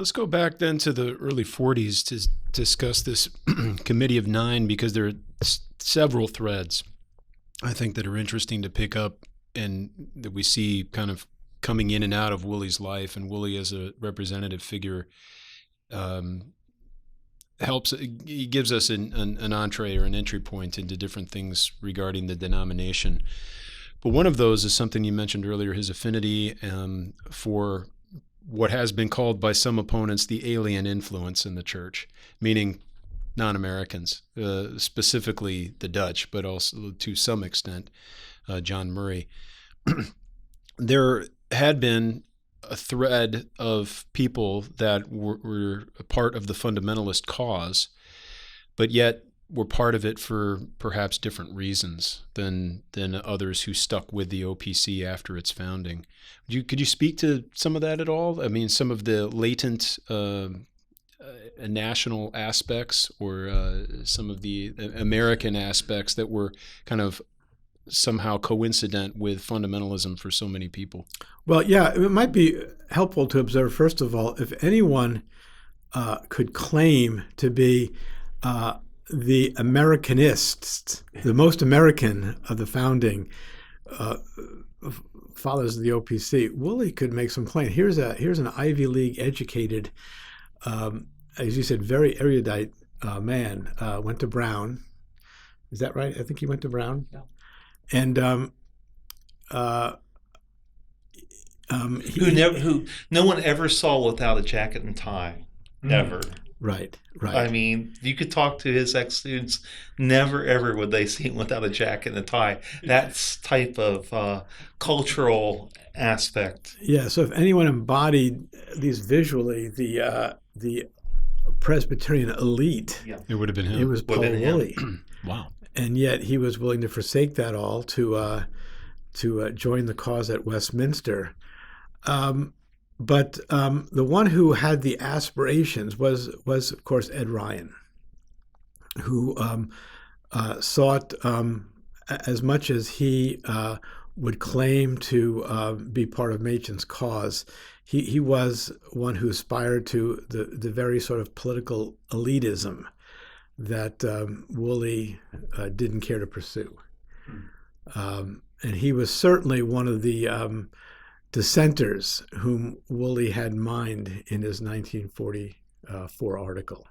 Let's go back then to the early 40s to discuss this Committee of Nine, because there are several threads, I think, that are interesting to pick up and that we see kind of coming in and out of Woolley's life. And Woolley as a representative figure he gives us an entree or an entry point into different things regarding the denomination. But one of those is something you mentioned earlier, his affinity for what has been called by some opponents the alien influence in the church, meaning non-Americans, specifically the Dutch, but also to some extent John Murray. There had been a thread of people that were a part of the fundamentalist cause, but yet were part of it for perhaps different reasons than others who stuck with the OPC after its founding. Could you speak to some of that at all? I mean, some of the latent national aspects or some of the American aspects that were kind of somehow coincident with fundamentalism for so many people? Well, yeah, it might be helpful to observe, first of all, if anyone could claim to be the Americanists, the most American of the founding fathers of the OPC, Woolley could make some claim. Here's an Ivy League educated, as you said, very erudite man. Went to Brown. Is that right? I think he went to Brown. Yeah. And who no one ever saw without a jacket and tie, never. Right. I mean, you could talk to his ex-students, never ever would they see him without a jacket and a tie. That's type of cultural aspect. Yeah, so if anyone embodied these visually, the Presbyterian elite, It would have been him. it was Paul Woolley. Wow. And yet he was willing to forsake that all to join the cause at Westminster. But the one who had the aspirations was of course, Ed Rian, who sought, as much as he would claim to be part of Machen's cause, he was one who aspired to the very sort of political elitism that Woolley didn't care to pursue. And he was certainly one of the dissenters whom Woolley had in mind in his 1944 article.